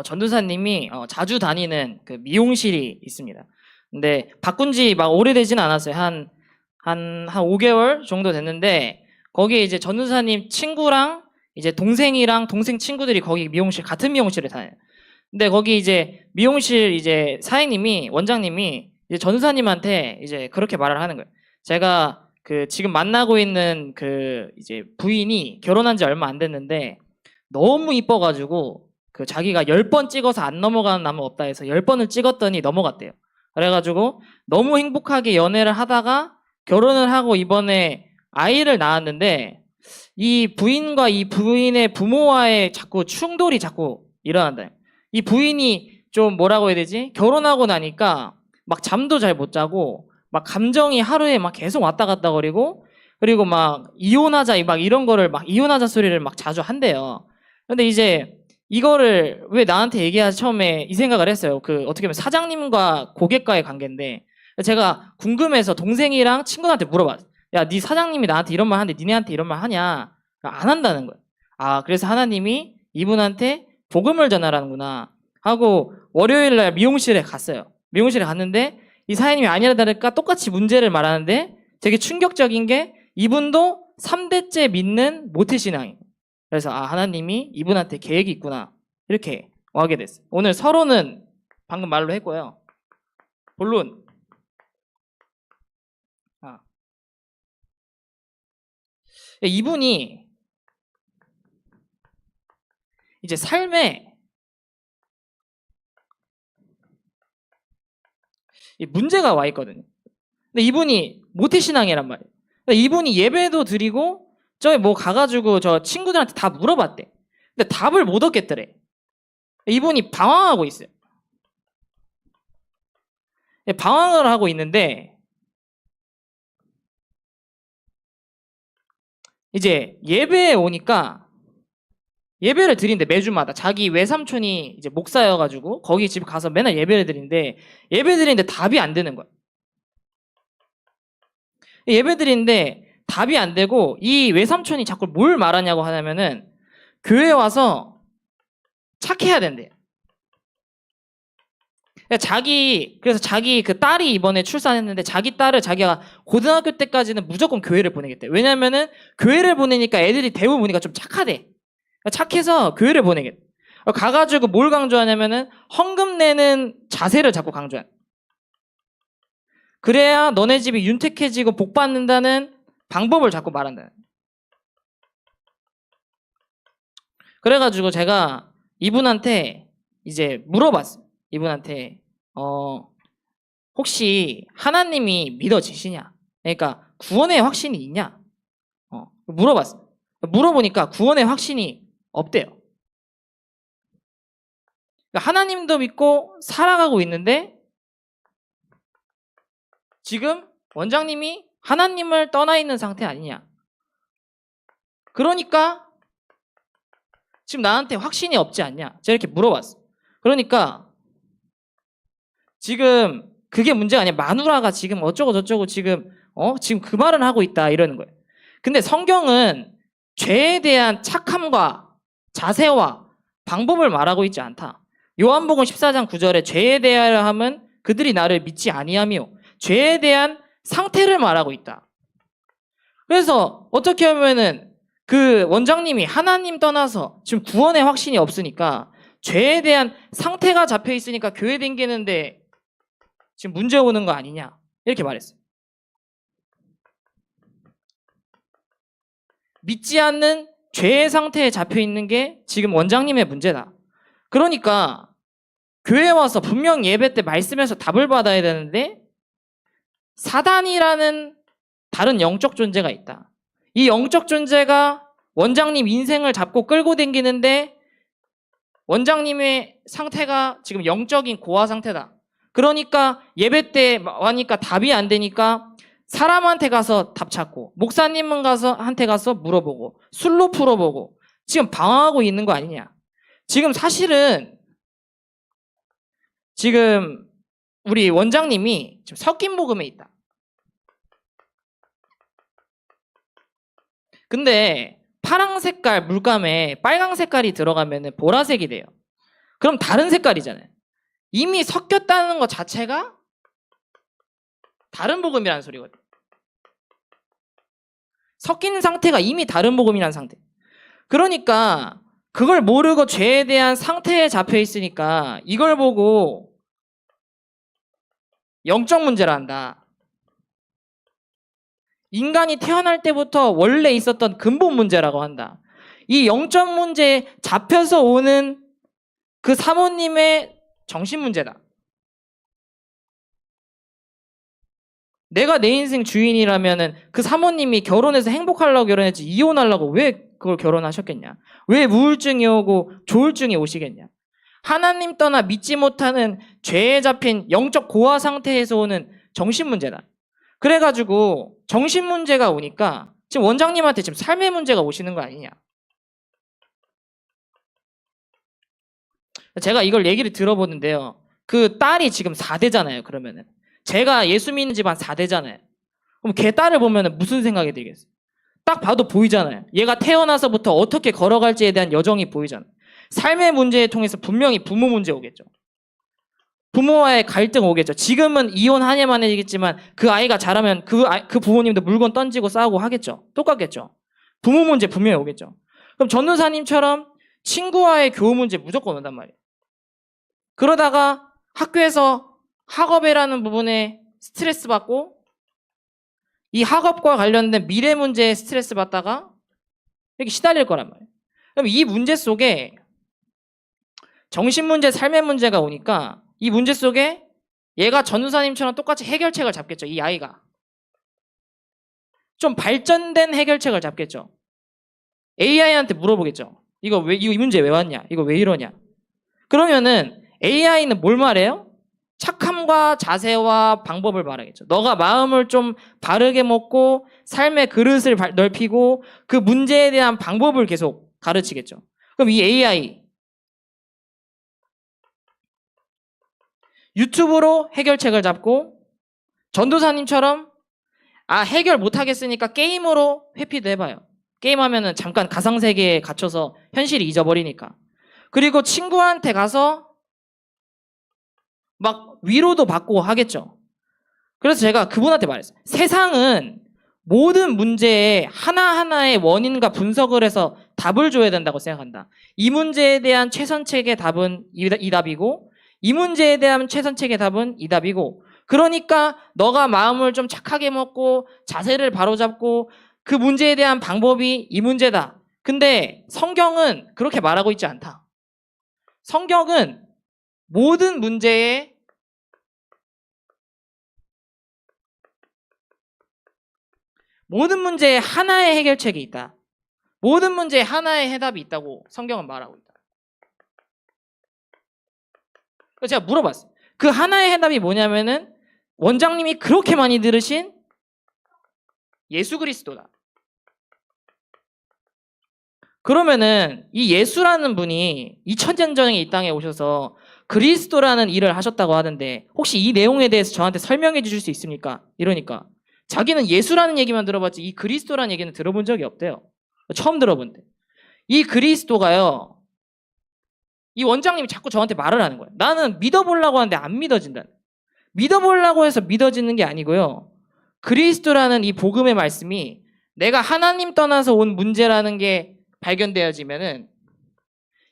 전도사님이 자주 다니는 그 미용실이 있습니다. 근데 바꾼 지 막 오래되진 않았어요. 한 5개월 정도 됐는데, 거기에 이제 전도사님 친구랑 이제 동생이랑 동생 친구들이 거기 미용실, 같은 미용실에 다녀요. 근데 거기 이제 미용실 이제 사장님이, 원장님이 이제 전도사님한테 이제 그렇게 말을 하는 거예요. 제가 그 지금 만나고 있는 그 이제 부인이 결혼한 지 얼마 안 됐는데 너무 이뻐가지고 그 자기가 10번 찍어서 안 넘어가는 남은 없다 해서 10번을 찍었더니 넘어갔대요. 그래가지고 너무 행복하게 연애를 하다가 결혼을 하고 이번에 아이를 낳았는데, 이 부인과 이 부인의 부모와의 자꾸 충돌이 자꾸 일어난다. 이 부인이 좀 뭐라고 해야 되지? 결혼하고 나니까 막 잠도 잘 못 자고 막 감정이 하루에 막 계속 왔다 갔다 거리고, 그리고 막 이혼하자 막 이런 거를 막 이혼하자 소리를 막 자주 한대요. 근데 이제 이거를 왜 나한테 얘기하지 처음에 이 생각을 했어요. 그 어떻게 보면 사장님과 고객과의 관계인데, 제가 궁금해서 동생이랑 친구한테 물어봤어요. 야, 네 사장님이 나한테 이런 말 하는데 니네한테 이런 말 하냐? 안 한다는 거예요. 아, 그래서 하나님이 이분한테 복음을 전하라는구나 하고 월요일 날 미용실에 갔어요. 미용실에 갔는데 이 사장님이 아니라 다를까 똑같이 문제를 말하는데, 되게 충격적인 게 이분도 3대째 믿는 모태신앙이에요. 그래서 하나님이 이분한테 계획이 있구나 이렇게 하게 됐어요. 오늘 서론은 방금 말로 했고요. 본론. 이분이 이제 삶에 문제가 와 있거든요. 근데 이분이 모태신앙이란 말이에요. 이분이 예배도 드리고 저기 뭐 가가지고 저 친구들한테 다 물어봤대. 근데 답을 못 얻겠더래. 이분이 방황하고 있어요. 방황을 하고 있는데, 이제 예배에 오니까 예배를 드린대. 매주마다 자기 외삼촌이 이제 목사여가지고 거기 집 가서 맨날 예배를 드린대. 예배 드리는데 답이 안 되는 거야. 예배 드리는데 답이 안 되고, 이 외삼촌이 자꾸 뭘 말하냐고 하냐면은 교회 와서 착해야 된대. 그래서 자기 그 딸이 이번에 출산했는데 자기 딸을 자기가 고등학교 때까지는 무조건 교회를 보내겠대. 왜냐면은 교회를 보내니까 애들이 대부분 보니까 좀 착하대. 착해서 교회를 보내겠대. 가가지고 뭘 강조하냐면은 헌금 내는 자세를 자꾸 강조해. 그래야 너네 집이 윤택해지고 복 받는다는 방법을 자꾸 말한다. 그래가지고 제가 이분한테 이제 물어봤어요. 이분한테 혹시 하나님이 믿어지시냐? 그러니까 구원의 확신이 있냐? 물어봤어요. 물어보니까 구원의 확신이 없대요. 그러니까 하나님도 믿고 살아가고 있는데 지금 원장님이 하나님을 떠나 있는 상태 아니냐? 그러니까 지금 나한테 확신이 없지 않냐? 제가 이렇게 물어봤어. 그러니까 지금 그게 문제가 아니야. 마누라가 지금 어쩌고 저쩌고 지금 그 말은 하고 있다 이러는 거예요. 근데 성경은 죄에 대한 착함과 자세와 방법을 말하고 있지 않다. 요한복음 14장 9절에 죄에 대하여 함은 그들이 나를 믿지 아니하며 죄에 대한 상태를 말하고 있다. 그래서 어떻게 하면은 그 원장님이 하나님 떠나서 지금 구원의 확신이 없으니까 죄에 대한 상태가 잡혀 있으니까 교회 댕기는데 지금 문제 오는 거 아니냐 이렇게 말했어요. 믿지 않는 죄의 상태에 잡혀 있는 게 지금 원장님의 문제다. 그러니까 교회에 와서 분명 예배 때 말씀에서 답을 받아야 되는데 사단이라는 다른 영적 존재가 있다. 이 영적 존재가 원장님 인생을 잡고 끌고 다니는데 원장님의 상태가 지금 영적인 고아 상태다. 그러니까 예배 때 와니까 답이 안 되니까 사람한테 가서 답 찾고 목사님은 한테 가서 물어보고 술로 풀어보고 지금 방황하고 있는 거 아니냐. 지금 사실은 지금 우리 원장님이 지금 섞인 복음에 있다. 근데 파랑 색깔 물감에 빨강 색깔이 들어가면 보라색이 돼요. 그럼 다른 색깔이잖아요. 이미 섞였다는 것 자체가 다른 복음이라는 소리거든요. 섞인 상태가 이미 다른 복음이라는 상태. 그러니까 그걸 모르고 죄에 대한 상태에 잡혀 있으니까 이걸 보고 영적 문제라 한다. 인간이 태어날 때부터 원래 있었던 근본 문제라고 한다. 이 영적 문제에 잡혀서 오는 그 사모님의 정신 문제다. 내가 내 인생 주인이라면은 그 사모님이 결혼해서 행복하려고 결혼했지 이혼하려고 왜 그걸 결혼하셨겠냐? 왜 우울증이 오고 조울증이 오시겠냐? 하나님 떠나 믿지 못하는 죄에 잡힌 영적 고아 상태에서 오는 정신 문제다. 그래가지고 정신 문제가 오니까 지금 원장님한테 지금 삶의 문제가 오시는 거 아니냐? 제가 이걸 얘기를 들어보는데요. 그 딸이 지금 4대잖아요. 그러면은 제가 예수 믿는 집안 4대잖아요. 그럼 걔 딸을 보면은 무슨 생각이 들겠어요? 딱 봐도 보이잖아요. 얘가 태어나서부터 어떻게 걸어갈지에 대한 여정이 보이잖아요. 삶의 문제에 통해서 분명히 부모 문제 오겠죠. 부모와의 갈등 오겠죠. 지금은 이혼하냐만 해지겠지만 그 아이가 자라면 그 부모님도 물건 던지고 싸우고 하겠죠. 똑같겠죠. 부모 문제 분명히 오겠죠. 그럼 전도사님처럼 친구와의 교우 문제 무조건 온단 말이에요. 그러다가 학교에서 학업이라는 부분에 스트레스 받고 이 학업과 관련된 미래 문제에 스트레스 받다가 이렇게 시달릴 거란 말이에요. 그럼 이 문제 속에 정신 문제, 삶의 문제가 오니까 이 문제 속에 얘가 전우사님처럼 똑같이 해결책을 잡겠죠. 이 아이가. 좀 발전된 해결책을 잡겠죠. AI한테 물어보겠죠. 이거 이 문제 왜 왔냐? 이거 왜 이러냐? 그러면은 AI는 뭘 말해요? 착함과 자세와 방법을 말하겠죠. 너가 마음을 좀 바르게 먹고 삶의 그릇을 넓히고 그 문제에 대한 방법을 계속 가르치겠죠. 그럼 이 AI 유튜브로 해결책을 잡고 전도사님처럼 해결 못하겠으니까 게임으로 회피도 해봐요. 게임하면은 잠깐 가상세계에 갇혀서 현실이 잊어버리니까. 그리고 친구한테 가서 막 위로도 받고 하겠죠. 그래서 제가 그분한테 말했어요. 세상은 모든 문제에 하나하나의 원인과 분석을 해서 답을 줘야 된다고 생각한다. 이 문제에 대한 최선책의 답은 이 답이고 이 문제에 대한 최선책의 답은 이 답이고 그러니까 너가 마음을 좀 착하게 먹고 자세를 바로잡고 그 문제에 대한 방법이 이 문제다. 근데 성경은 그렇게 말하고 있지 않다. 성경은 모든 문제에 하나의 해결책이 있다. 모든 문제에 하나의 해답이 있다고 성경은 말하고 있다. 그래서 제가 물어봤어요. 그 하나의 해답이 뭐냐면은 원장님이 그렇게 많이 들으신 예수 그리스도다. 그러면은 이 예수라는 분이 2000년 전에 이 땅에 오셔서 그리스도라는 일을 하셨다고 하는데 혹시 이 내용에 대해서 저한테 설명해 주실 수 있습니까? 이러니까 자기는 예수라는 얘기만 들어봤지 이 그리스도라는 얘기는 들어본 적이 없대요. 처음 들어본대. 이 그리스도가요. 이 원장님이 자꾸 저한테 말을 하는 거예요. 나는 믿어보려고 하는데 안 믿어진다. 믿어보려고 해서 믿어지는 게 아니고요. 그리스도라는 이 복음의 말씀이 내가 하나님 떠나서 온 문제라는 게 발견되어지면은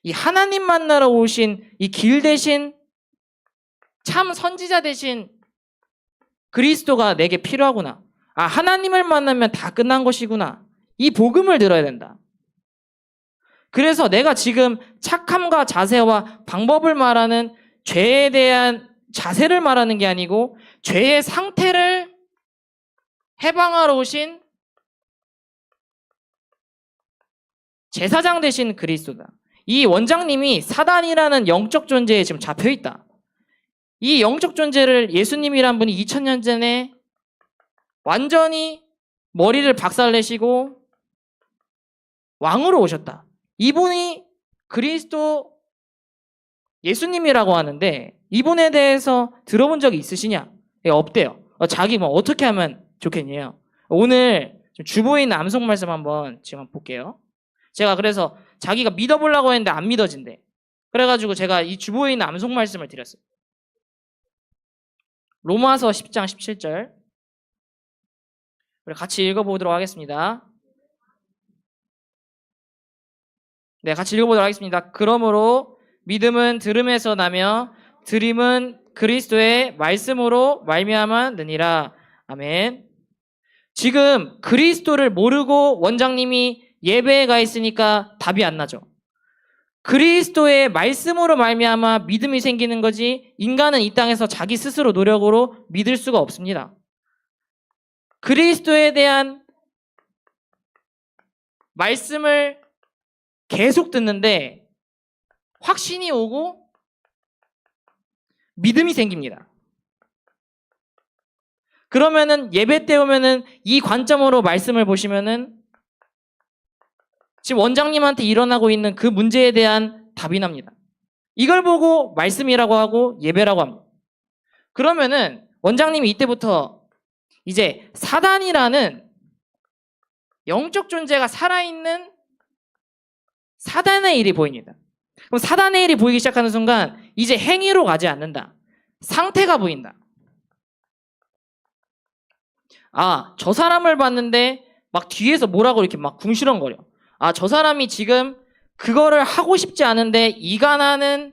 이 하나님 만나러 오신 이 길 대신 참 선지자 대신 그리스도가 내게 필요하구나. 하나님을 만나면 다 끝난 것이구나. 이 복음을 들어야 된다. 그래서 내가 지금 착함과 자세와 방법을 말하는 죄에 대한 자세를 말하는 게 아니고 죄의 상태를 해방하러 오신 제사장 되신 그리스도다. 이 원장님이 사단이라는 영적 존재에 지금 잡혀있다. 이 영적 존재를 예수님이란 분이 2000년 전에 완전히 머리를 박살내시고 왕으로 오셨다. 이분이 그리스도 예수님이라고 하는데 이분에 대해서 들어본 적이 있으시냐? 예, 없대요. 자기 뭐 어떻게 하면 좋겠냐요. 오늘 주보인 암송 말씀 한번 지금 볼게요. 제가 그래서 자기가 믿어보려고 했는데 안 믿어진대. 그래가지고 제가 이 주보에 있는 암송 말씀을 드렸어요. 로마서 10장 17절. 우리 같이 읽어보도록 하겠습니다. 네, 같이 읽어보도록 하겠습니다. 그러므로 믿음은 들음에서 나며 들음은 그리스도의 말씀으로 말미암았느니라. 아멘. 지금 그리스도를 모르고 원장님이 예배에 가 있으니까 답이 안 나죠. 그리스도의 말씀으로 말미암아 믿음이 생기는 거지 인간은 이 땅에서 자기 스스로 노력으로 믿을 수가 없습니다. 그리스도에 대한 말씀을 계속 듣는데 확신이 오고 믿음이 생깁니다. 그러면은 예배 때 오면은 이 관점으로 말씀을 보시면은 지금 원장님한테 일어나고 있는 그 문제에 대한 답이 납니다. 이걸 보고 말씀이라고 하고 예배라고 합니다. 그러면은 원장님이 이때부터 이제 사단이라는 영적 존재가 살아있는 사단의 일이 보입니다. 그럼 사단의 일이 보이기 시작하는 순간 이제 행위로 가지 않는다. 상태가 보인다. 아, 저 사람을 봤는데 막 뒤에서 뭐라고 이렇게 막 궁시렁거려. 아, 저 사람이 지금 그거를 하고 싶지 않은데 이간의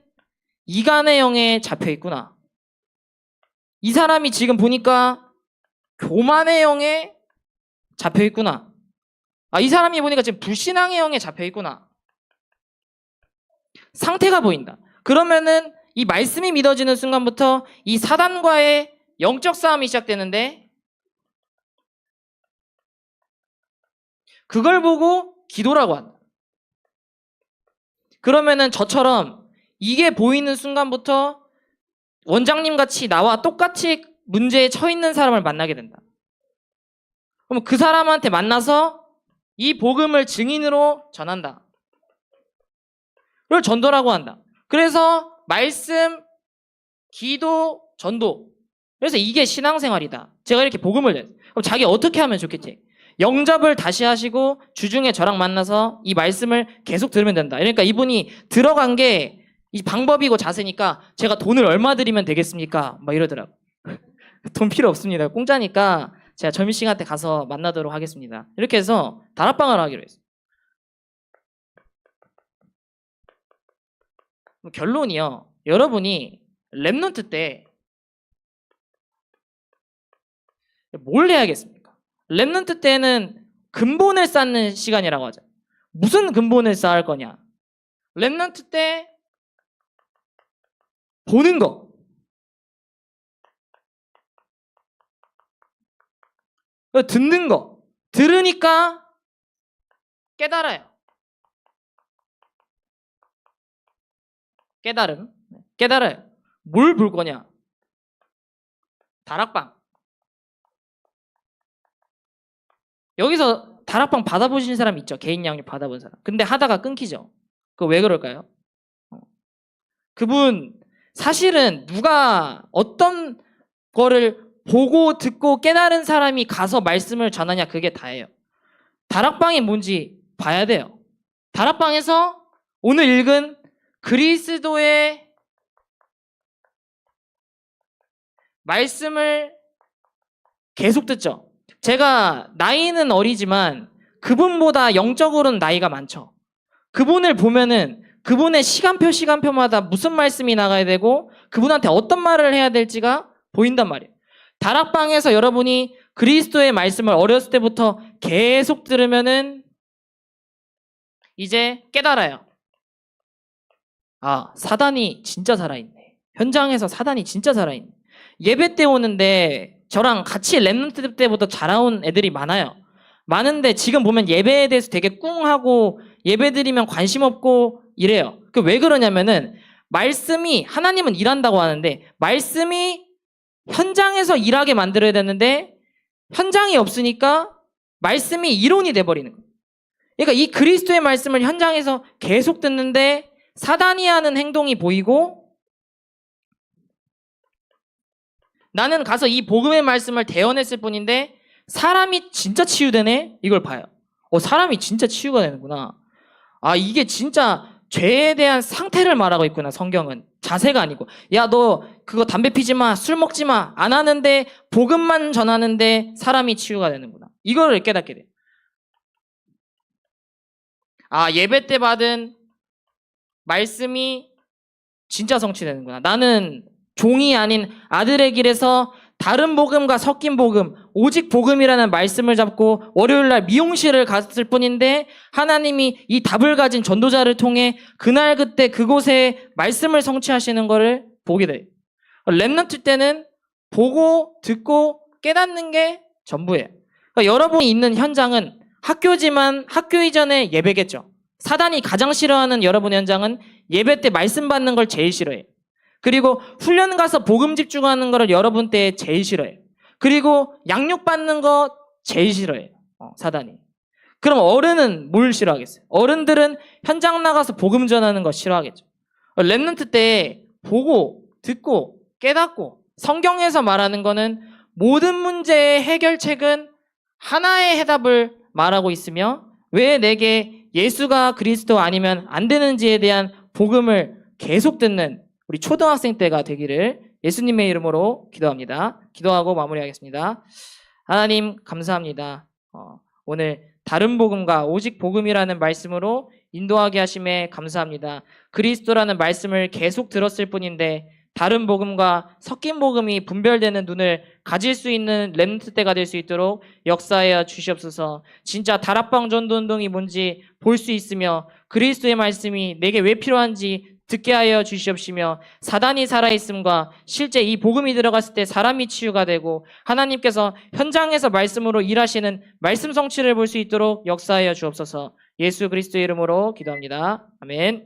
영에 잡혀 있구나. 이 사람이 지금 보니까 교만의 영에 잡혀 있구나. 아, 이 사람이 보니까 지금 불신앙의 영에 잡혀 있구나. 상태가 보인다. 그러면은 이 말씀이 믿어지는 순간부터 이 사단과의 영적 싸움이 시작되는데 그걸 보고 기도라고 한다. 그러면은 저처럼 이게 보이는 순간부터 원장님 같이 나와 똑같이 문제에 처해 있는 사람을 만나게 된다. 그럼 그 사람한테 만나서 이 복음을 증인으로 전한다. 그걸 전도라고 한다. 그래서 말씀, 기도, 전도. 그래서 이게 신앙생활이다. 제가 이렇게 복음을 냈어요. 그럼 자기 어떻게 하면 좋겠지? 영접을 다시 하시고 주중에 저랑 만나서 이 말씀을 계속 들으면 된다. 그러니까 이분이 들어간 게 이 방법이고 자세니까 제가 돈을 얼마 드리면 되겠습니까? 막 이러더라고. 돈 필요 없습니다. 공짜니까 제가 점심시간 때 가서 만나도록 하겠습니다. 이렇게 해서 다락방을 하기로 했어요. 결론이요. 여러분이 랩넌트 때 뭘 해야겠습니까? 랩넌트 때는 근본을 쌓는 시간이라고 하죠. 무슨 근본을 쌓을 거냐? 랩넌트 때 보는 거. 듣는 거. 들으니까 깨달아요. 깨달아요. 뭘 볼 거냐? 다락방. 여기서 다락방 받아보신 사람 있죠? 개인 양육 받아본 사람. 근데 하다가 끊기죠? 그거 왜 그럴까요? 그분 사실은 누가 어떤 거를 보고 듣고 깨달은 사람이 가서 말씀을 전하냐 그게 다예요. 다락방이 뭔지 봐야 돼요. 다락방에서 오늘 읽은 그리스도의 말씀을 계속 듣죠. 제가 나이는 어리지만 그분보다 영적으로는 나이가 많죠. 그분을 보면은 그분의 시간표마다 무슨 말씀이 나가야 되고 그분한테 어떤 말을 해야 될지가 보인단 말이에요. 다락방에서 여러분이 그리스도의 말씀을 어렸을 때부터 계속 들으면은 이제 깨달아요. 아, 사단이 진짜 살아있네. 현장에서 사단이 진짜 살아있네. 예배 때 오는데 저랑 같이 랩런트 때부터 자라온 애들이 많아요. 많은데 지금 보면 예배에 대해서 되게 꿍하고 예배 드리면 관심 없고 이래요. 그 왜 그러냐면은 말씀이 하나님은 일한다고 하는데 말씀이 현장에서 일하게 만들어야 되는데 현장이 없으니까 말씀이 이론이 돼버리는 거예요. 그러니까 이 그리스도의 말씀을 현장에서 계속 듣는데 사단이 하는 행동이 보이고 나는 가서 이 복음의 말씀을 대언했을 뿐인데 사람이 진짜 치유되네? 이걸 봐요. 사람이 진짜 치유가 되는구나. 아, 이게 진짜 죄에 대한 상태를 말하고 있구나, 성경은. 자세가 아니고. 야, 너 그거 담배 피지 마, 술 먹지 마. 안 하는데, 복음만 전하는데 사람이 치유가 되는구나. 이거를 깨닫게 돼. 아, 예배 때 받은 말씀이 진짜 성취되는구나. 나는 종이 아닌 아들의 길에서 다른 복음과 섞인 복음, 오직 복음이라는 말씀을 잡고 월요일날 미용실을 갔을 뿐인데 하나님이 이 답을 가진 전도자를 통해 그날 그때 그곳에 말씀을 성취하시는 것을 보게 돼요. 렘넌트 때는 보고 듣고 깨닫는 게 전부예요. 그러니까 여러분이 있는 현장은 학교지만 학교 이전에 예배겠죠. 사단이 가장 싫어하는 여러분의 현장은 예배 때 말씀 받는 걸 제일 싫어해요. 그리고 훈련 가서 복음 집중하는 거를 여러분 때 제일 싫어해요. 그리고 양육 받는 거 제일 싫어해요. 사단이. 그럼 어른은 뭘 싫어하겠어요? 어른들은 현장 나가서 복음 전하는 거 싫어하겠죠. 렘넌트 때 보고 듣고 깨닫고 성경에서 말하는 거는 모든 문제의 해결책은 하나의 해답을 말하고 있으며 왜 내게 예수가 그리스도 아니면 안 되는지에 대한 복음을 계속 듣는 우리 초등학생 때가 되기를 예수님의 이름으로 기도합니다. 기도하고 마무리하겠습니다. 하나님 감사합니다. 오늘 다른 복음과 오직 복음이라는 말씀으로 인도하게 하심에 감사합니다. 그리스도라는 말씀을 계속 들었을 뿐인데 다른 복음과 섞인 복음이 분별되는 눈을 가질 수 있는 렘넌트 때가 될 수 있도록 역사하여 주시옵소서. 진짜 다락방 전도운동이 뭔지 볼 수 있으며 그리스도의 말씀이 내게 왜 필요한지 듣게 하여 주시옵시며 사단이 살아있음과 실제 이 복음이 들어갔을 때 사람이 치유가 되고 하나님께서 현장에서 말씀으로 일하시는 말씀 성취를 볼 수 있도록 역사하여 주옵소서. 예수 그리스도의 이름으로 기도합니다. 아멘.